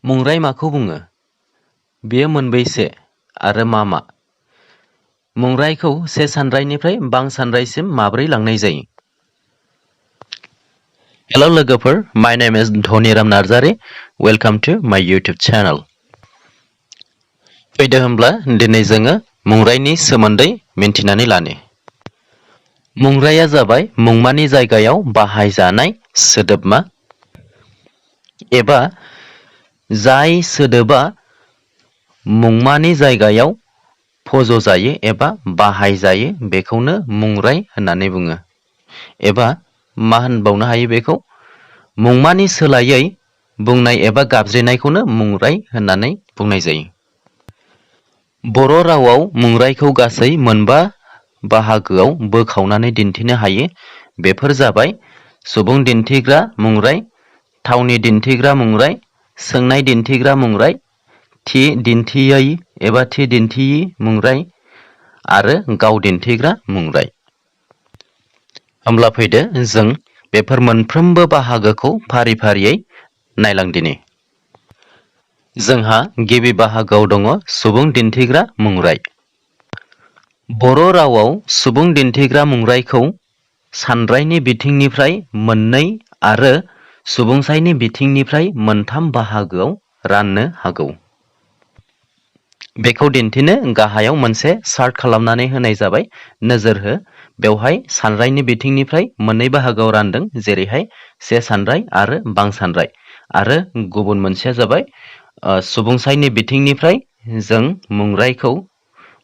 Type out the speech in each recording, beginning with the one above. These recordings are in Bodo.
मुंराय माखौ बुङो? बेयो मोनबैसे आरो मा मा? मुंरायखौ से सानरायनिफ्राय बां सानरायसिम माब्रै लांनाय जायो? हेल' लोगोफोर, माय नेम इज धनिराम नार्जारी। वेलकाम टु माय इउटुब चेनेल। फैदो होमब्ला दिनै जोङो मुंरायनि सोमोन्दै मिन्थिनानै लानि। मुंराया जाबाय मुंमानि जायगायाव बाहायजानाय सोदोबमा एबा जाय सोदोबा मुंमानि जायगायाव फज'जायो एबा बाहायजायो बेखौनो मुंराय होननानै बुङो। एबा मा होनबावनो हायो बेखौ मुंमानि सोलायै बुंनाय एबा गाबज्रिनायखौनो मुंराय होननानै बुंनाय जायो। बर' रावाव मुंरायखौ गासै मोनबा बाहागोआव बोखावनानै दिन्थिनो हायो। बेफोर जाबाय सुबुं दिन्थिग्रा मुंराय, थावनि दिन्थिग्रा मुंराय, सोंनाय दिन्थिग्रा मुंराय, थि दिन्थियै एबा थि दिन्थियि मुंराय आरो गाव दिन्थिग्रा मुंराय। होमब्ला फैदो जों बेफोर मोनफ्रोमबो बाहागोखौ फारि फारियै नायलांदिनि। जोंहा गिबि बाहागोआव दङ सुबुं दिन्थिग्रा मुंराय। बर' रावाव सुबुं दिन्थिग्रा मुंरायखौ सानरायनि बिथिंनिफ्राय मोननै आरो सुबुंसायनि बिथिंनिफ्राय मोनथाम बाहागोआव राननो हागौ। बेखौ दिन्थिनो गाहायाव मोनसे चार्ट खालामनानै होनाय जाबाय। नोजोर हो, बेवहाय सानरायनि बिथिंनिफ्राय मोननै बाहागोआव रानदों, जेरैहाय से सानराय आरो बां सानराय। आरो गुबुन मोनसेया जाबाय सुबुंसायनि बिथिंनिफ्राय जों मुंरायखौ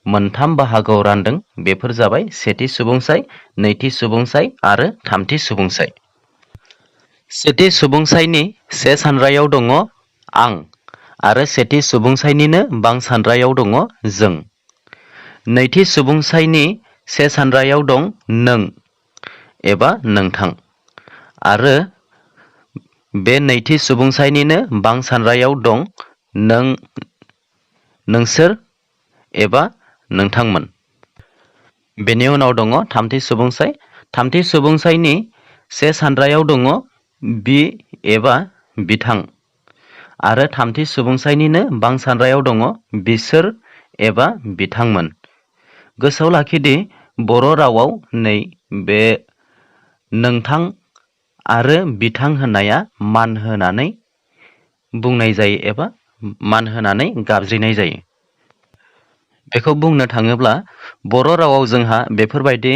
मोनथाम बाहागोआव रानदों। बेफोर जाबाय सेथि सुबुंसाय, नैथि सुबुंसाय आरो थामथि सुबुंसाय। सेथि सुबुंसायनि से सानरायाव दङ आं आरो सेथि सुबुंसायनिनो बां सानरायाव दङ जों। नैथि सुबुंसायनि से सानरायाव दं नों एबा नोंथां आरो बे नैथि सुबुंसायनिनो बां सानरायाव दं नों, नोंसोर एबा नोंथांमोन। बेनि उनाव दङ थामथि सुबुंसाय। थामथि सुबुंसायनि से सानरायाव दङ बि एबा बिथां आरो थामथि सुबुंसायनिनो बां सानरायाव दङ बिसोर एबा बिथांमोन। गोसोआव लाखिदि बर' रावाव नै बे नोंथां आरो बिथां होननाया मान होनानै बुंनाय जायो एबा मान होनानै गाबज्रिनाय जायो। बेखौ बुंनो थाङोब्ला बर' रावाव जोंहा बेफोरबायदि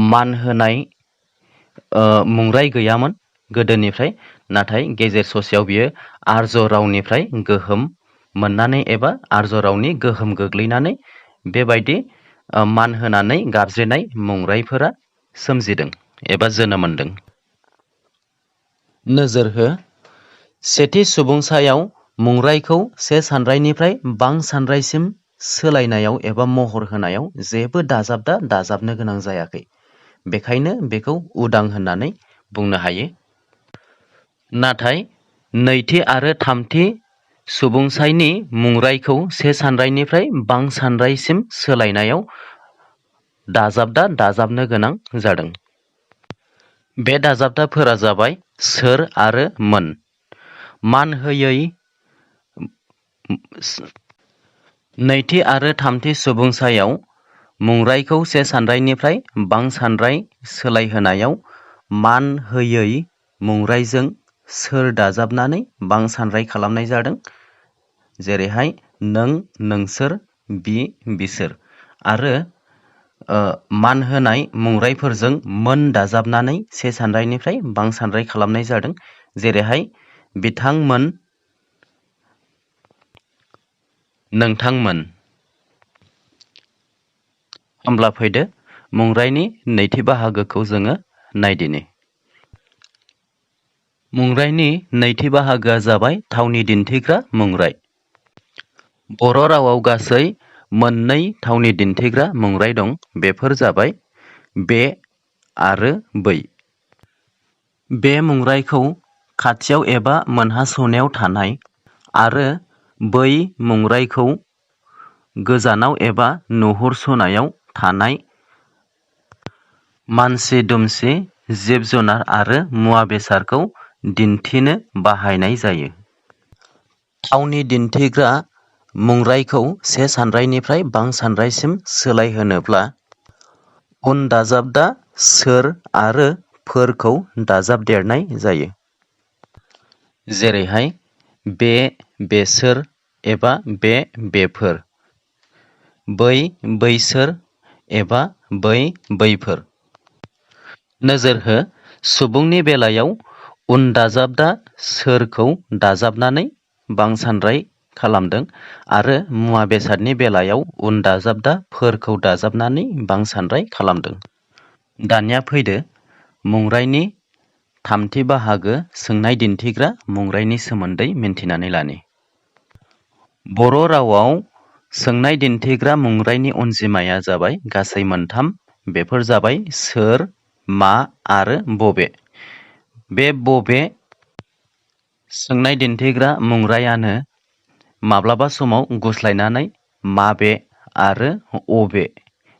मान होनाय मुंराय गैयामोन गोदोनिफ्राय। नाथाय गेजेर ससेयाव बियो आर्य रावनिफ्राय गोहोम मोननानै एबा आर्य रावनि गोहोम गोग्लैनानै बेबायदि मान होनानै गाबज्रिनाय मुंरायफोरा सोमजिदों एबा जोनोम मोनदों। नोजोर हो, सेथि सुबुंसायाव मुंरायखौ से सानरायनिफ्राय बां सानरायसिम सोलायनायाव एबा महर होनायाव जेबो दाजाबनो गोनां जायाखै। बेखायनो बेखौ उदां होननानै बुंनो हायो। नाथाय नैथि आरो थामथि सुबुंसायनि मुंरायखौ से सानरायनिफ्राय बां सानरायसिम सोलायनायाव दाजाबनो गोनां जादों। बे दाजाबदाफोरा जाबाय सोर आरो मोन। मान होयै नैथि आरो थामथि सुबुंसायाव मुंरायखौ से सानरायनिफ्राय बां सानराय सोलायहोनायाव मान होयै मुंरायजों सोर दाजाबनानै बां सानराय खालामनाय जादों। जेरैहाय नों, नोंसोर, बि, बिसोर आरो मान होनाय मुंरायफोरजों मोन दाजाबनानै से सानरायनिफ्राय बां सानराय खालामनाय जादों। जेरैहाय बिथांमोन, नोंथांमोन। होमब्ला फैदो मुंरायनि नैथि बाहागोखौ जोङो नायदिनि। मुंरायनि नैथि बाहागोआ जाबाय थावनि दिन्थिग्रा मुंराय। बर' रावाव गासै मोननै थावनि दिन्थिग्रा मुंराय दं। बेफोर जाबाय बे आरो बै। बे मुंरायखौ खाथियाव एबा मोनहास'नायाव थानाय आरो बै मुंरायखौ गोजानाव एबा नुहुरस'नायाव थानाय मानसि दुमसि, जिब जुनार आरो मुवा बेसादखौ दिन्थिनो बाहायनाय जायो। थावनि दिन्थिग्रा मुंरायखौ से सानरायनिफ्राय बां सानरायसिम सोलायहोनोब्ला उन दाजाबदा सोर आरो फोरखौ दाजाबदेरनाय जायो। जेरैहाय बे बेसोर एबा बे बेफोर, बै बैसोर एबा बै बैफोर। नोजोर हो, सुबुंनि बेलायाव उन दाजाबदा सोरखौ दाजाबनानै बांसानराय खालामदों आरो मुवा बेसादनि बेलायाव उन दाजाबदा फोरखौ दाजाबनानै बांसानराय खालामदों। दानिया फैदो मुंरायनि थामथि बाहागो सोंनाय दिन्थिग्रा मुंरायनि सोमोन्दै मिन्थिनानै लानि। बर' रावाव सोंनाय दिन्थिग्रा मुंरायनि अनजिमाया जाबाय गासै मोनथाम। बेफोर जाबाय सोर, मा आरो बबे। बे बबे सोंनाय दिन्थिग्रा मुंरायानो माब्लाबा समाव गुस्लायनानै माबे आरो अबे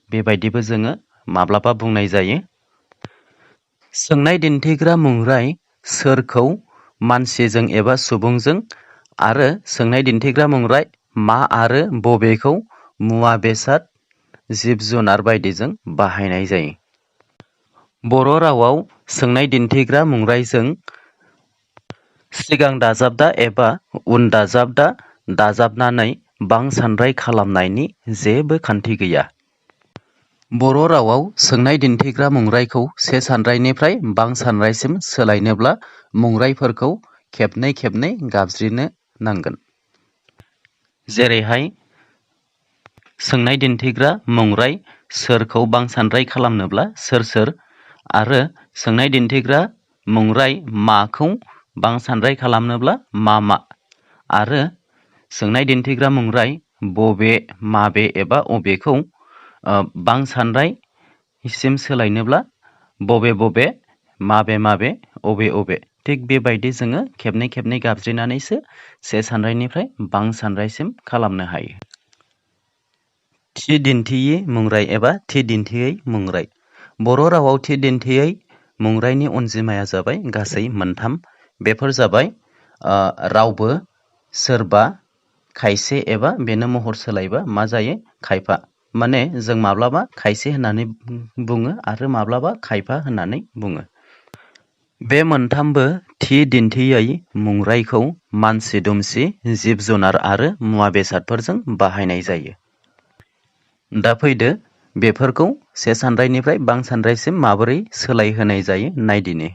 बेबायदिबो जोङो माब्लाबा बुंनाय जायो। सोंनाय दिन्थिग्रा मुंराय सोरखौ मानसिजों एबा सुबुंजों आरो सोंनाय दिन्थिग्रा मुंराय मा आरो बबेखौ मुवा बेसाद, जिब जुनार बायदिजों बाहायनाय जायो। बर' रावाव सोंनाय दिन्थिग्रा मुंरायजों सिगां दाजाबदा एबा उन दाजाबदा दाजाबनानै बांसानराय खालामनायनि जेबो खान्थि गैया। बर' रावाव सोंनाय दिन्थिग्रा मुंरायखौ से सानरायनिफ्राय बांसानरायसिम सोलायनोब्ला मुंरायफोरखौ खेबनै खेबनै गाबज्रिनो नांगोन। जेरैहाय सोंनाय दिन्थिग्रा मुंराय सोरखौ बांसानराय खालामनोब्ला सोर सोर आरो सोंनाय दिन्थिग्रा मुंराय माखौ बांसानराय खालामनोब्ला मा मा आरो सोंनाय दिन्थिग्रा मुंराय बबे, माबे एबा अबेखौ बांसानरायसिम सोलायनोब्ला बबे बबे, माबे माबे, अबे अबे। थिग बेबायदि जोङो खेबनै खेबनै गाबज्रिनानैसो से सानरायनिफ्राय बां सानरायसिम खालामनो हायो। थि दिन्थियै मुंराय एबा थि दिन्थियै मुंराय। बर' रावाव थि दिन्थियै मुंरायनि अनजिमाया जाबाय गासै मोनथाम। बेफोर जाबाय रावबो, सोरबा, खायसे एबा बेनो महर सोलायबा मा जायो खायफा। माने जों माब्लाबा खायसे होननानै बुङो आरो माब्लाबा खायफा होननानै बुङो। बे मोनथामबो थि दिन्थियै मुंरायखौ मानसि दुमसि, जिब जुनार आरो मुवा बेसादफोरजों बाहायनाय जायो। दा फैदो बेफोरखौ से सानरायनिफ्राय बां सानरायसिम माबोरै सोलायहोनाय जायो नायदिनि।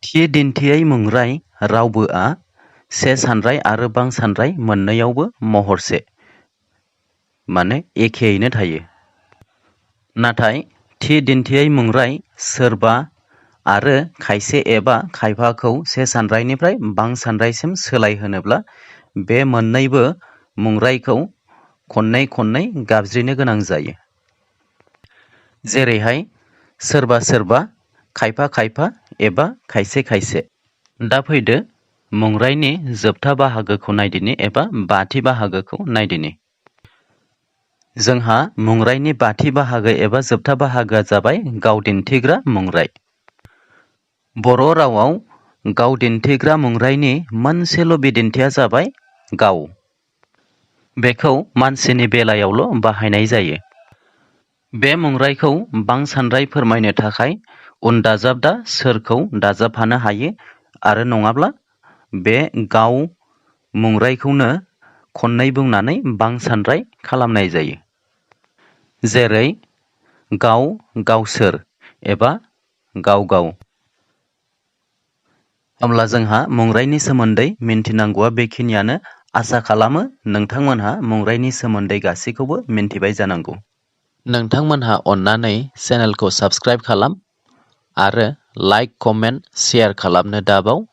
थि दिन्थियै मुंराय रावबोआ से सानराय आरो बां सानराय मोननैयावबो महरसे माने एखेयैनो थायो। नाथाय थि दिन्थियै मुंराय सोरबा आरो खायसे एबा खायफाखौ से सानरायनिफ्राय बां सानरायसिम सोलायहोनोब्ला बे मोननैबो मुंरायखौ खननै खननै गाबज्रिनो गोनां जायो। जेरैहाय सोरबा सोरबा, खायफा खायफा एबा खायसे खायसे। दा फैदो मुंरायनि जोबथा बाहागोखौ नायदिनि एबा बाथि बाहागोखौ नायदिनि। जोंहा मुंरायनि बाथि बाहागो एबा जोबथा बाहागोआ जाबाय गाव दिन्थिग्रा मुंराय। बर' रावाव गाव दिन्थिग्रा मुंरायनि मोनसेल' बिदिन्थिया जाबाय गाव। बेखौ मानसिनि बेलायावल' बाहायनाय जायो। बे मुंरायखौ बांसानराय फोरमायनो थाखाय उन दाजाबदा सोरखौ दाजाबफानो हायो आरो नङाब्ला बे गाव मुंरायखौनो खननै बुंनानै बांसानराय खालामनाय जायो। जेरै गाव, गावसोर एबा गाव गाव। होमब्ला जोंहा मुंरायनि सोमोन्दै मिन्थिनांगौआ बेखिनियानो। आसा खालामो नोंथांमोनहा मुंरायनि सोमोन्दै गासैखौबो मिन्थिबाय जानांगौ। नोंथांमोनहा अन्नानै चेनेलखौ साबस्क्राइब खालाम आरो लाइक, कमेन्ट, शेयार खालामनो दाबाव।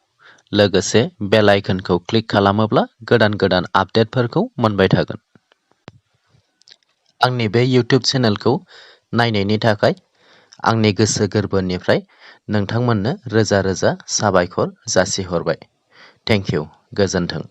लोगोसे बेल आइकनखौ क्लिक खालामोब्ला गोदान गोदान आपडेटफोरखौ मोनबाय थागोन। आंनि बे इउटिउब चेनेलखौ नायनायनि थाखाय आंनि गोसो गोरबोनिफ्राय नोंथांमोननो रोजा रोजा साबायखर जासिहरबाय। थेंक इउ, गोजोन्थों।